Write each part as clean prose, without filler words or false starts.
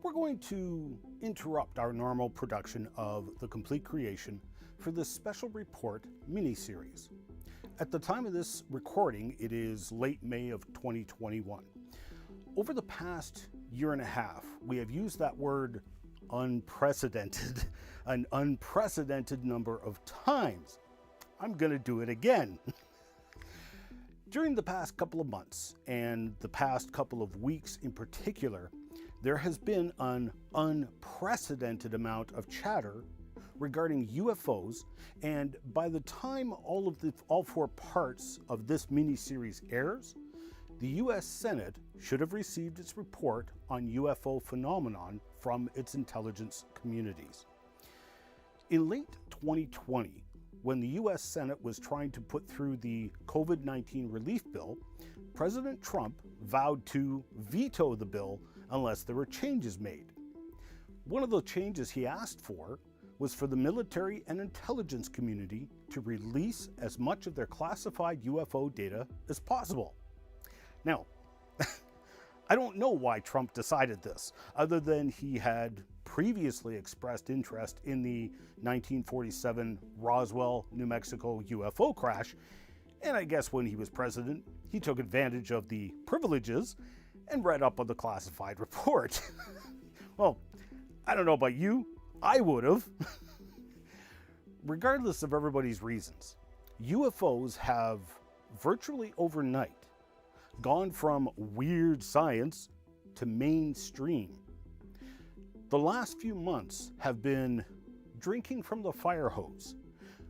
We're going to interrupt our normal production of The Complete Creation for this special report mini-series. At the time of this recording, it is late May of 2021. Over the past year and a half, we have used that word unprecedented an unprecedented number of times. I'm going to do it again. During the past couple of months, and the past couple of weeks in particular, there has been an unprecedented amount of chatter regarding UFOs, and by the time all four parts of this mini-series airs, the U.S. Senate should have received its report on UFO phenomenon from its intelligence communities. In late 2020, when the U.S. Senate was trying to put through the COVID-19 relief bill, President Trump vowed to veto the bill unless there were changes made. One of the changes he asked for was for the military and intelligence community to release as much of their classified UFO data as possible. Now, I don't know why Trump decided this, other than he had previously expressed interest in the 1947 Roswell, New Mexico UFO crash, and I guess when he was president, he took advantage of the privileges and read up on the classified report. Well, I don't know about you, I would have. Regardless of everybody's reasons, UFOs have virtually overnight gone from weird science to mainstream. The last few months have been drinking from the fire hose,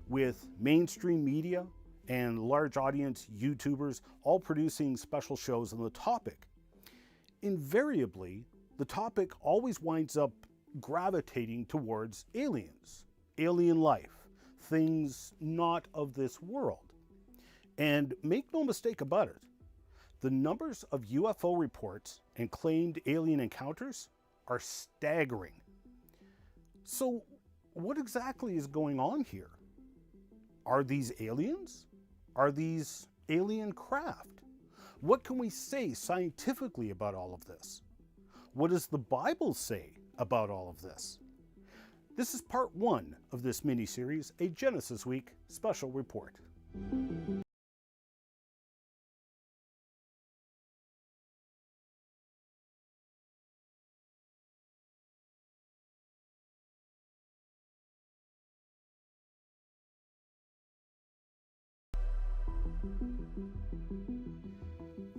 with mainstream media and large audience YouTubers all producing special shows on the topic. Invariably, the topic always winds up gravitating towards aliens, alien life, things not of this world. And make no mistake about it, the numbers of UFO reports and claimed alien encounters are staggering. So, what exactly is going on here? Are these aliens? Are these alien craft? What can we say scientifically about all of this? What does the Bible say about all of this? This is part one of this mini-series, a Genesis Week special report.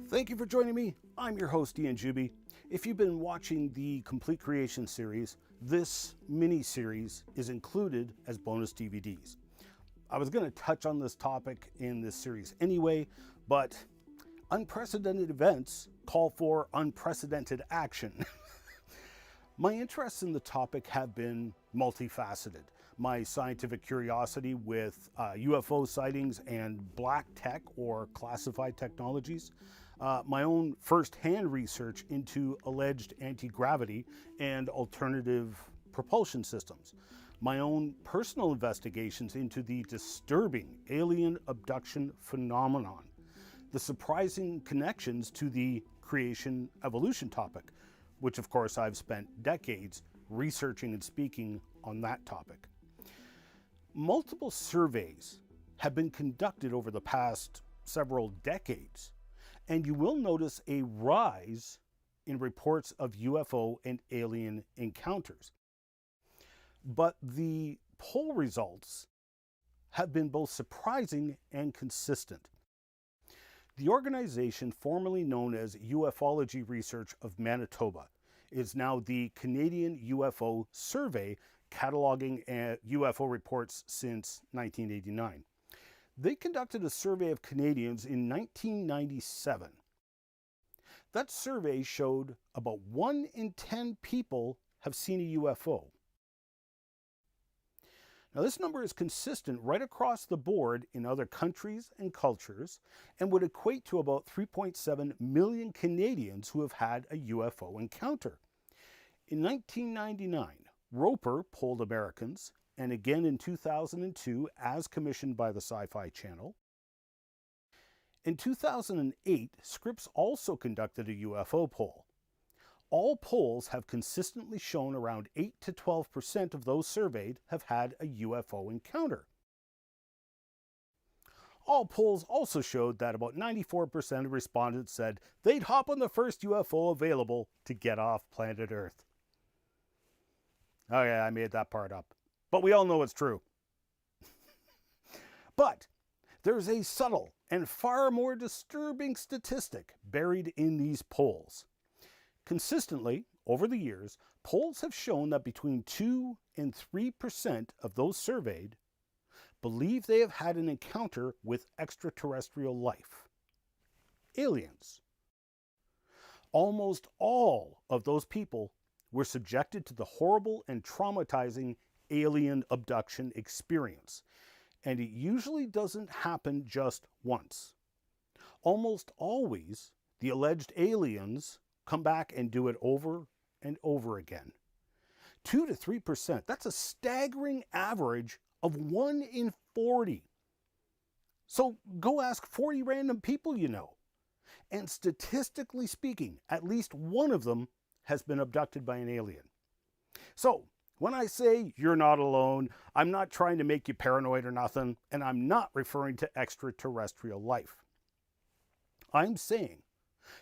Thank you for joining me. I'm your host, Ian Juby. If you've been watching the Complete Creation series, this mini-series is included as bonus DVDs. I was going to touch on this topic in this series anyway, but unprecedented events call for unprecedented action. My interests in the topic have been multifaceted. My scientific curiosity with UFO sightings and black tech or classified technologies, my own first-hand research into alleged anti-gravity and alternative propulsion systems, my own personal investigations into the disturbing alien abduction phenomenon, the surprising connections to the creation evolution topic, which of course I've spent decades researching and speaking on that topic. Multiple surveys have been conducted over the past several decades, and you will notice a rise in reports of UFO and alien encounters. But the poll results have been both surprising and consistent. The organization formerly known as Ufology Research of Manitoba is now the Canadian UFO Survey, cataloging UFO reports since 1989. They conducted a survey of Canadians in 1997. That survey showed about 1 in 10 people have seen a UFO. Now, this number is consistent right across the board in other countries and cultures and would equate to about 3.7 million Canadians who have had a UFO encounter. In 1999, Roper polled Americans, and again in 2002 as commissioned by the Sci-Fi Channel. In 2008, Scripps also conducted a UFO poll. all polls have consistently shown around 8 to 12% of those surveyed have had a UFO encounter. All polls also showed that about 94% of respondents said they'd hop on the first UFO available to get off planet Earth. Oh yeah, I made that part up. But we all know it's true. But there's a subtle and far more disturbing statistic buried in these polls. Consistently, over the years, polls have shown that between 2 and 3% of those surveyed believe they have had an encounter with extraterrestrial life. Aliens. Almost all of those people were subjected to the horrible and traumatizing alien abduction experience. And it usually doesn't happen just once. Almost always, the alleged aliens come back and do it over and over again. 2 to 3%, that's a staggering average of 1 in 40. So go ask 40 random people you know. And statistically speaking, at least one of them has been abducted by an alien. So when I say you're not alone, I'm not trying to make you paranoid or nothing, and I'm not referring to extraterrestrial life. I'm saying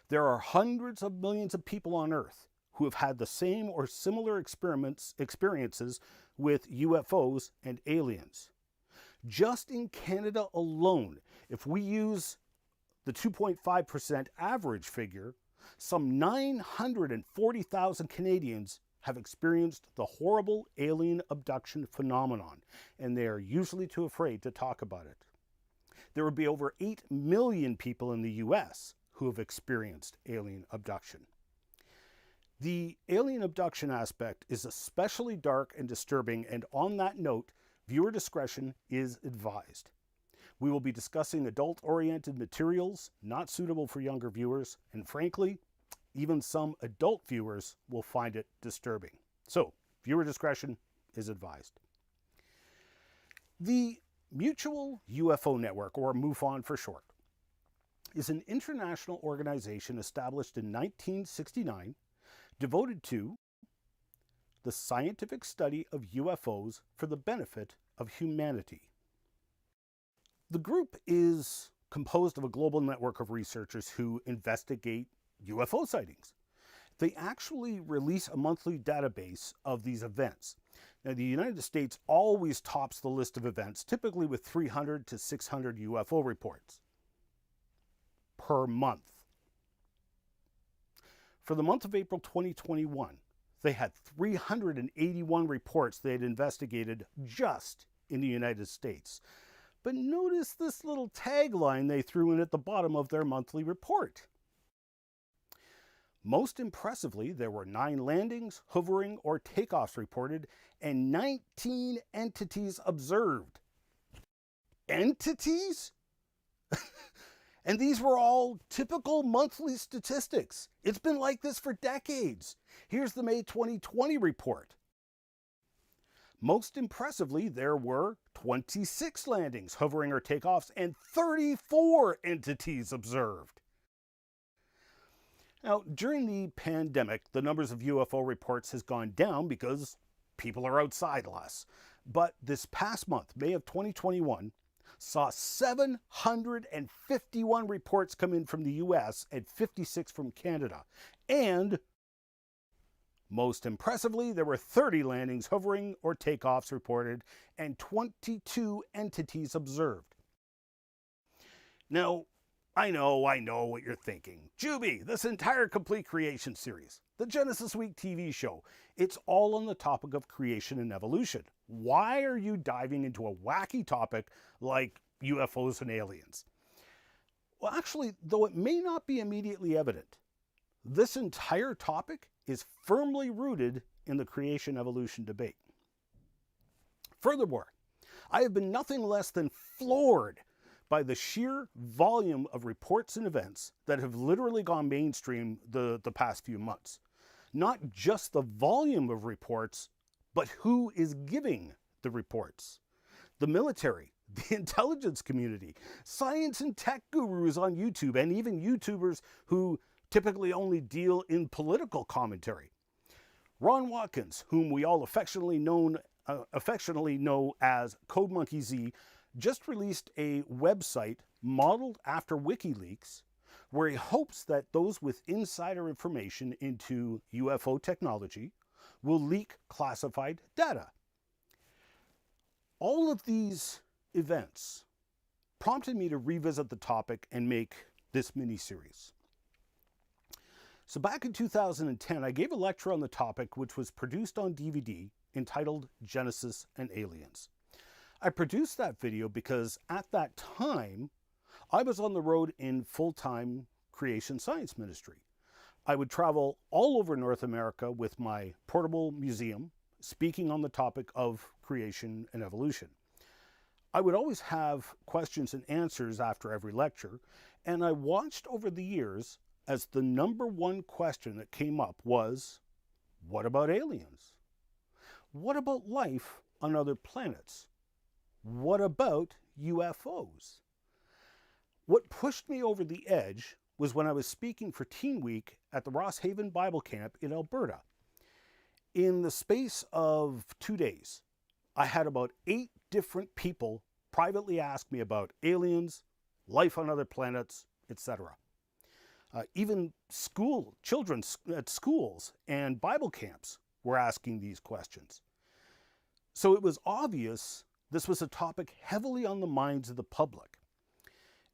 there are hundreds of millions of people on Earth who have had the same or similar experiences with UFOs and aliens. Just in Canada alone, if we use the 2.5% average figure, some 940,000 Canadians have experienced the horrible alien abduction phenomenon, and they are usually too afraid to talk about it. There would be over 8 million people in the US who have experienced alien abduction. The alien abduction aspect is especially dark and disturbing, and on that note, viewer discretion is advised. We will be discussing adult-oriented materials not suitable for younger viewers, and frankly, even some adult viewers will find it disturbing. So, viewer discretion is advised. The Mutual UFO Network, or MUFON for short, is an international organization established in 1969 devoted to the scientific study of UFOs for the benefit of humanity. The group is composed of a global network of researchers who investigate UFO sightings. They actually release a monthly database of these events. Now, the United States always tops the list of events, typically with 300 to 600 UFO reports per month. For the month of April 2021, they had 381 reports they had investigated just in the United States. But notice this little tagline they threw in at the bottom of their monthly report. Most impressively, there were 9 landings, hovering, or takeoffs reported, and 19 entities observed. Entities? And these were all typical monthly statistics. It's been like this for decades. Here's the May 2020 report. Most impressively, there were 26 landings, hovering, or takeoffs, and 34 entities observed. Now, during the pandemic, the numbers of UFO reports has gone down because people are outside less. But this past month, May of 2021, saw 751 reports come in from the US and 56 from Canada. And most impressively, there were 30 landings, hovering, or takeoffs reported, and 22 entities observed. Now, I know what you're thinking. Juby, this entire Complete Creation series, the Genesis Week TV show, it's all on the topic of creation and evolution. Why are you diving into a wacky topic like UFOs and aliens? Well, actually, though it may not be immediately evident, this entire topic is firmly rooted in the creation-evolution debate. Furthermore, I have been nothing less than floored by the sheer volume of reports and events that have literally gone mainstream the past few months. Not just the volume of reports, but who is giving the reports. The military, the intelligence community, science and tech gurus on YouTube, and even YouTubers who typically only deal in political commentary. Ron Watkins, whom we all affectionately know as Code Monkey Z, just released a website modeled after WikiLeaks, where he hopes that those with insider information into UFO technology will leak classified data. All of these events prompted me to revisit the topic and make this mini-series. So back in 2010, I gave a lecture on the topic, which was produced on DVD, entitled Genesis and Aliens. I produced that video because at that time, I was on the road in full-time creation science ministry. I would travel all over North America with my portable museum, speaking on the topic of creation and evolution. I would always have questions and answers after every lecture, and I watched over the years as the number one question that came up was, what about aliens? What about life on other planets? What about UFOs? What pushed me over the edge was when I was speaking for Teen Week at the Ross Haven Bible Camp in Alberta. In the space of 2 days, I had about 8 different people privately ask me about aliens, life on other planets, etc. Even children at schools and Bible camps were asking these questions. So it was obvious this was a topic heavily on the minds of the public.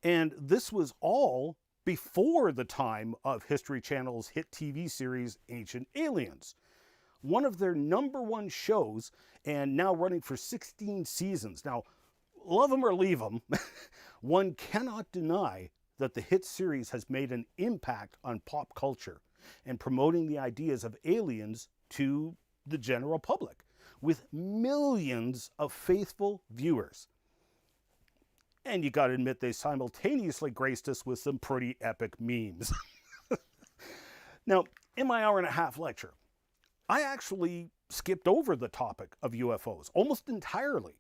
And this was all before the time of History Channel's hit TV series Ancient Aliens. One of their number one shows, and now running for 16 seasons. Now, love them or leave them, one cannot deny that the hit series has made an impact on pop culture and promoting the ideas of aliens to the general public, with millions of faithful viewers. And you gotta admit, they simultaneously graced us with some pretty epic memes. Now, in my hour-and-a-half lecture, I actually skipped over the topic of UFOs almost entirely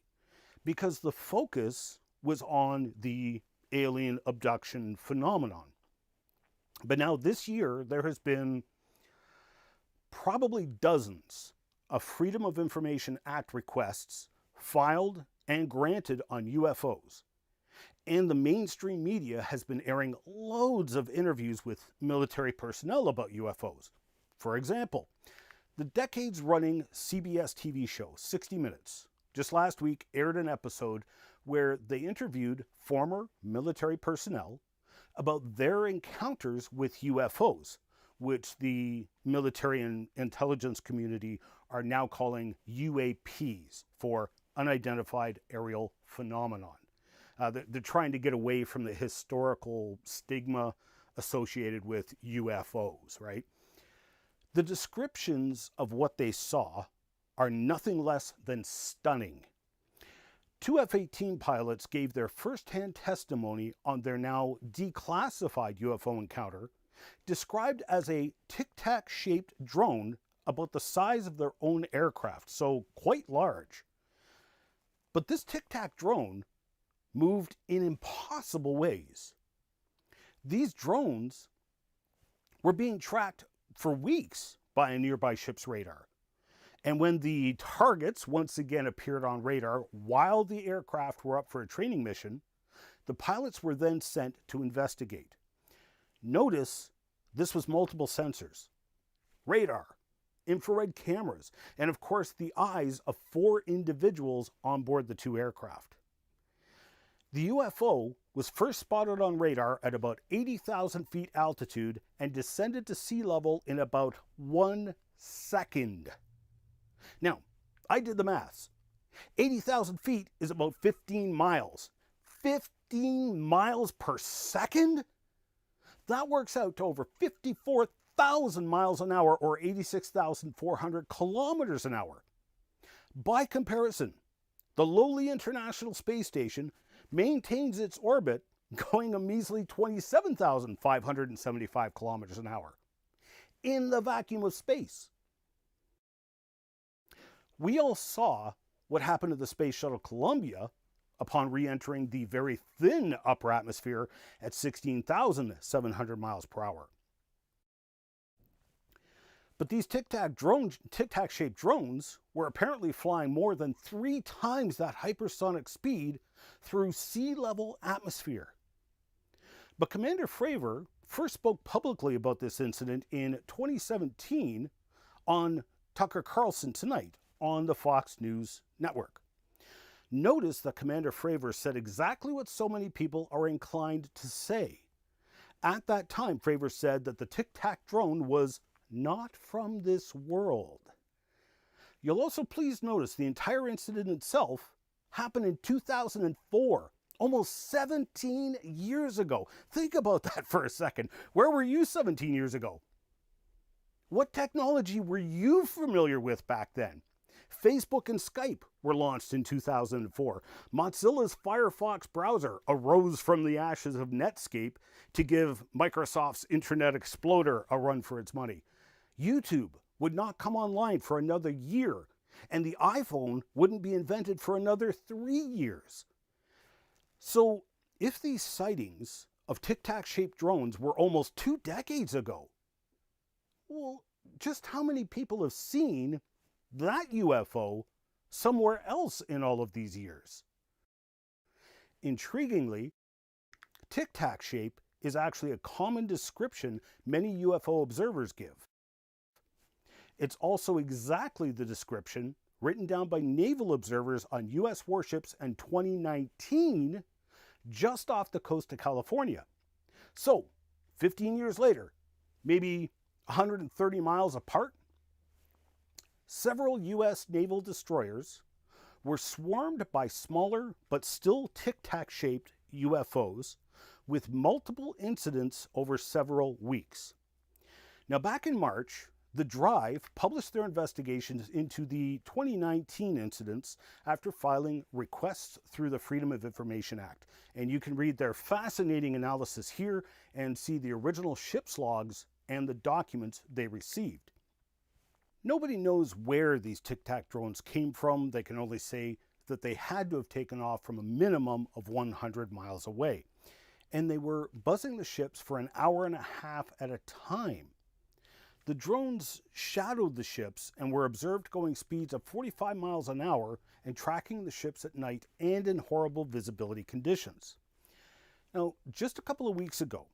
because the focus was on the alien abduction phenomenon. But now this year, there has been probably dozens of Freedom of Information Act requests filed and granted on UFOs. And the mainstream media has been airing loads of interviews with military personnel about UFOs. For example, the decades-running CBS TV show, 60 Minutes, just last week aired an episode where they interviewed former military personnel about their encounters with UFOs, which the military and intelligence community are now calling UAPs, for unidentified aerial phenomenon. They're trying to get away from the historical stigma associated with UFOs, right? The descriptions of what they saw are nothing less than stunning. 2 F-18 pilots gave their first-hand testimony on their now declassified UFO encounter, described as a tic-tac-shaped drone about the size of their own aircraft, so quite large. But this tic-tac drone moved in impossible ways. These drones were being tracked for weeks by a nearby ship's radar. And when the targets once again appeared on radar while the aircraft were up for a training mission, the pilots were then sent to investigate. Notice this was multiple sensors: radar, infrared cameras, and of course the eyes of 4 individuals on board the 2 aircraft. The UFO was first spotted on radar at about 80,000 feet altitude and descended to sea level in about 1 second. Now, I did the maths. 80,000 feet is about 15 miles. 15 miles per second? That works out to over 54,000 miles an hour, or 86,400 kilometers an hour. By comparison, the lowly International Space Station maintains its orbit going a measly 27,575 kilometers an hour in the vacuum of space. We all saw what happened to the Space Shuttle Columbia upon re-entering the very thin upper atmosphere at 16,700 miles per hour. But these tic-tac shaped drones were apparently flying more than 3 times that hypersonic speed through sea level atmosphere. But Commander Fravor first spoke publicly about this incident in 2017 on Tucker Carlson Tonight on the Fox News network. Notice that Commander Fravor said exactly what so many people are inclined to say. At that time, Fravor said that the tic-tac drone was not from this world. You'll also please notice the entire incident itself happened in 2004, almost 17 years ago. Think about that for a second. Where were you 17 years ago? What technology were you familiar with back then? Facebook and Skype were launched in 2004. Mozilla's Firefox browser arose from the ashes of Netscape to give Microsoft's Internet Explorer a run for its money. YouTube would not come online for another year, and the iPhone wouldn't be invented for another 3 years. So, if these sightings of tic-tac shaped drones were almost 2 decades ago, well, just how many people have seen that UFO somewhere else in all of these years? Intriguingly, tic-tac shape is actually a common description many UFO observers give. It's also exactly the description written down by naval observers on US warships in 2019 just off the coast of California. So, 15 years later, maybe 130 miles apart, several US naval destroyers were swarmed by smaller but still tic-tac shaped UFOs with multiple incidents over several weeks. Now, back in March, The Drive published their investigations into the 2019 incidents after filing requests through the Freedom of Information Act. And you can read their fascinating analysis here and see the original ship's logs and the documents they received. Nobody knows where these tic-tac drones came from. They can only say that they had to have taken off from a minimum of 100 miles away. And they were buzzing the ships for an hour and a half at a time. The drones shadowed the ships and were observed going speeds of 45 miles an hour and tracking the ships at night and in horrible visibility conditions. Now, just a couple of weeks ago,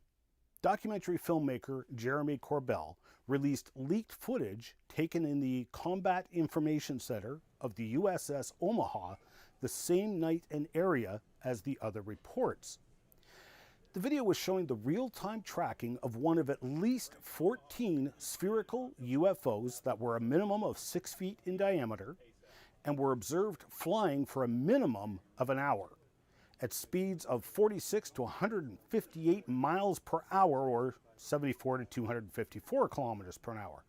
documentary filmmaker Jeremy Corbell released leaked footage taken in the Combat Information Center of the USS Omaha the same night and area as the other reports. The video was showing the real-time tracking of one of at least 14 spherical UFOs that were a minimum of 6 feet in diameter and were observed flying for a minimum of an hour at speeds of 46 to 158 miles per hour or 74 to 254 kilometers per hour.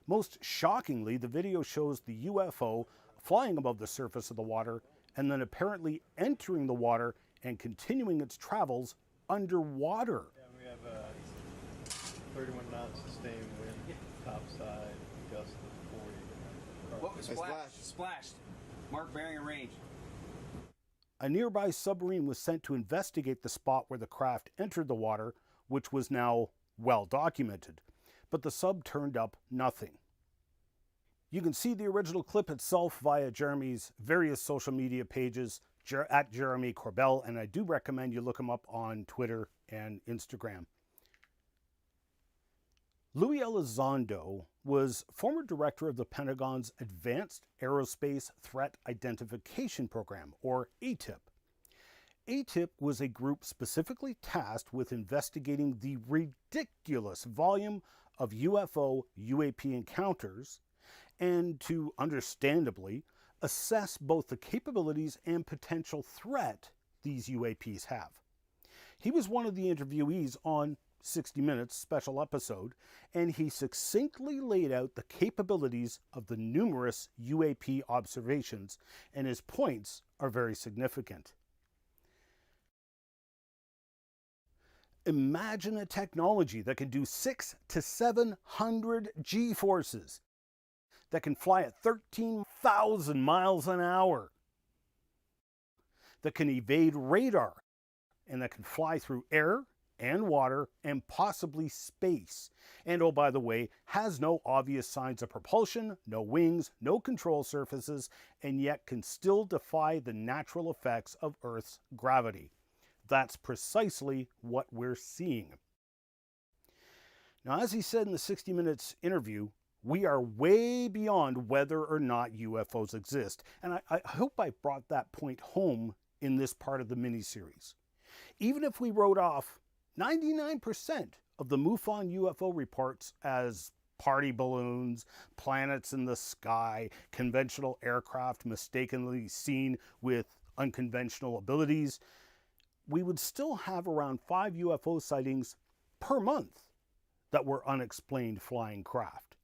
Most shockingly, the video shows the UFO flying above the surface of the water and then apparently entering the water and continuing its travels underwater. Yeah, we have 31 knots sustained wind, topside, gust of 40. What was splashed? Splashed. Mark bearing and range. A nearby submarine was sent to investigate the spot where the craft entered the water, which was now well documented. But the sub turned up nothing. You can see the original clip itself via Jeremy's various social media pages, at Jeremy Corbell, and I do recommend you look him up on Twitter and Instagram. Louis Elizondo was former director of the Pentagon's Advanced Aerospace Threat Identification Program, or ATIP. ATIP was a group specifically tasked with investigating the ridiculous volume of UFO-UAP encounters and to, understandably, assess both the capabilities and potential threat these UAPs have. He was one of the interviewees on 60 Minutes special episode, and he succinctly laid out the capabilities of the numerous UAP observations, and his points are very significant. Imagine a technology that can do 600 to 700 G-forces, that can fly at 13,000 miles an hour, that can evade radar, and that can fly through air and water and possibly space. And oh, by the way, has no obvious signs of propulsion, no wings, no control surfaces, and yet can still defy the natural effects of Earth's gravity. That's precisely what we're seeing. Now, as he said in the 60 Minutes interview, we are way beyond whether or not UFOs exist. And I hope I brought that point home in this part of the miniseries. Even if we wrote off 99% of the MUFON UFO reports as party balloons, planets in the sky, conventional aircraft mistakenly seen with unconventional abilities, we would still have around 5 UFO sightings per month that were unexplained flying craft.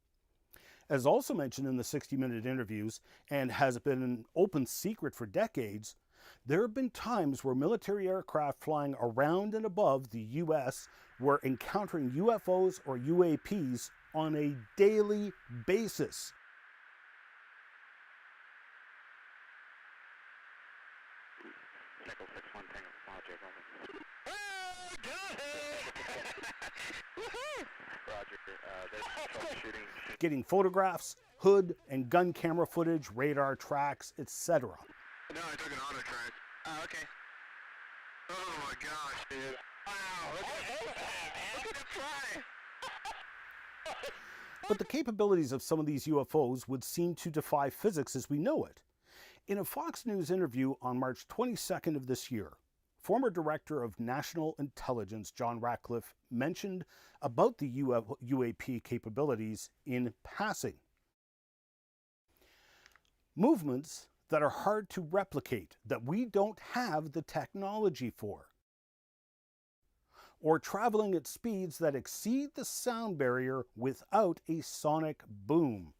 As also mentioned in the 60-minute interviews, and has been an open secret for decades, there have been times where military aircraft flying around and above the U.S. were encountering UFOs or UAPs on a daily basis. Getting photographs, hood and gun camera footage, radar tracks, etc. No, I took an auto track. Oh, okay. Oh my gosh, dude. Wow, look at it fly. But the capabilities of some of these UFOs would seem to defy physics as we know it. In a Fox News interview on March 22nd of this year, former Director of National Intelligence John Ratcliffe mentioned about the UAP capabilities in passing. Movements that are hard to replicate, that we don't have the technology for, or traveling at speeds that exceed the sound barrier without a sonic boom.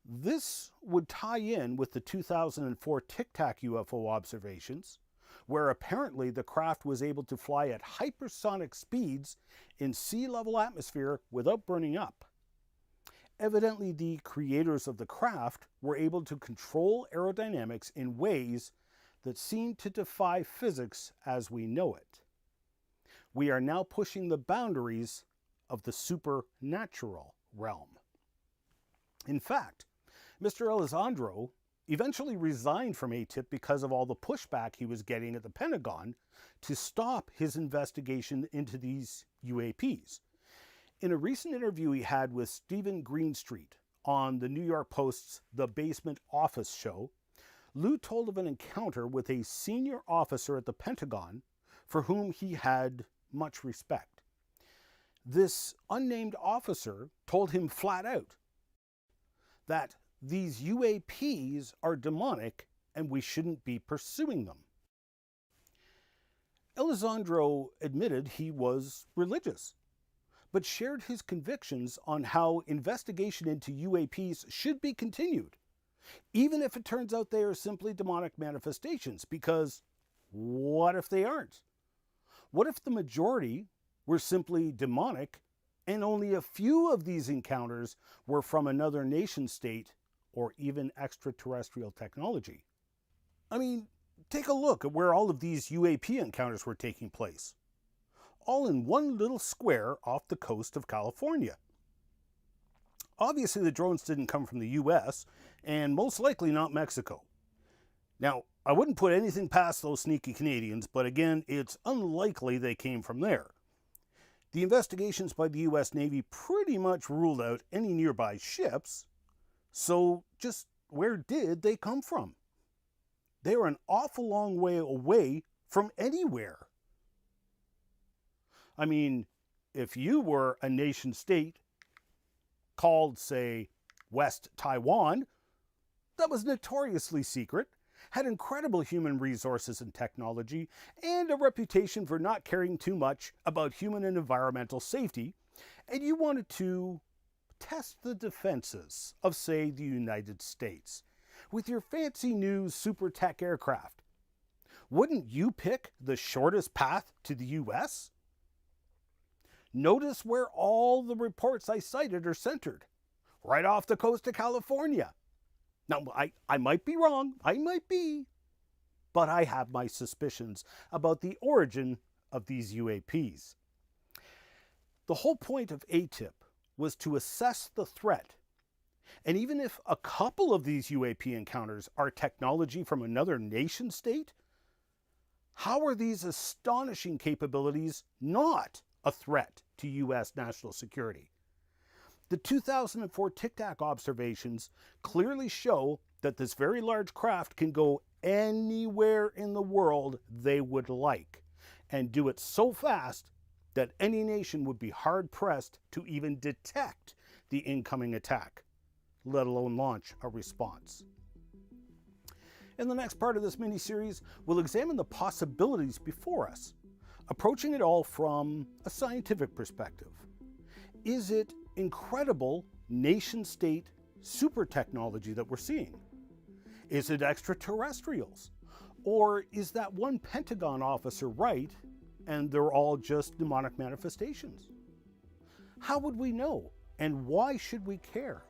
This would tie in with the 2004 Tic Tac UFO observations, where apparently the craft was able to fly at hypersonic speeds in sea-level atmosphere without burning up. Evidently, the creators of the craft were able to control aerodynamics in ways that seem to defy physics as we know it. We are now pushing the boundaries of the supernatural realm. In fact, Mr. Alessandro eventually resigned from ATIP because of all the pushback he was getting at the Pentagon to stop his investigation into these UAPs. In a recent interview he had with Stephen Greenstreet on the New York Post's The Basement Office show, Lou told of an encounter with a senior officer at the Pentagon for whom he had much respect. This unnamed officer told him flat out that these UAPs are demonic and we shouldn't be pursuing them. Alessandro admitted he was religious, but shared his convictions on how investigation into UAPs should be continued, even if it turns out they are simply demonic manifestations, because what if they aren't? What if the majority were simply demonic and only a few of these encounters were from another nation state or even extraterrestrial technology? I mean, take a look at where all of these UAP encounters were taking place. All in one little square off the coast of California. Obviously, the drones didn't come from the US, and most likely not Mexico. Now, I wouldn't put anything past those sneaky Canadians, but again, it's unlikely they came from there. The investigations by the US Navy pretty much ruled out any nearby ships, so just where did they come from? They were an awful long way away from anywhere. I mean, if you were a nation state called, say, West Taiwan, that was notoriously secret, had incredible human resources and technology, and a reputation for not caring too much about human and environmental safety, and you wanted to test the defenses of, say, the United States with your fancy new super tech aircraft, wouldn't you pick the shortest path to the US? Notice where all the reports I cited are centered, right off the coast of California. Now, I might be wrong, I might be, but I have my suspicions about the origin of these UAPs. The whole point of ATIP was to assess the threat. And even if a couple of these UAP encounters are technology from another nation state, how are these astonishing capabilities not a threat to U.S. national security? The 2004 Tic Tac observations clearly show that this very large craft can go anywhere in the world they would like, and do it so fast that any nation would be hard-pressed to even detect the incoming attack, let alone launch a response. In the next part of this mini-series, we'll examine the possibilities before us, approaching it all from a scientific perspective. Is it incredible nation-state super technology that we're seeing? Is it extraterrestrials? Or is that one Pentagon officer right and they're all just demonic manifestations? How would we know, and why should we care?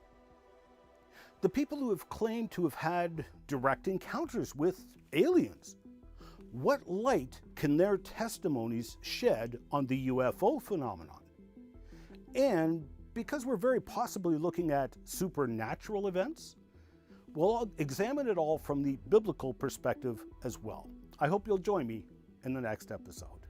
The people who have claimed to have had direct encounters with aliens, what light can their testimonies shed on the UFO phenomenon? And because we're very possibly looking at supernatural events, we'll examine it all from the biblical perspective as well. I hope you'll join me in the next episode.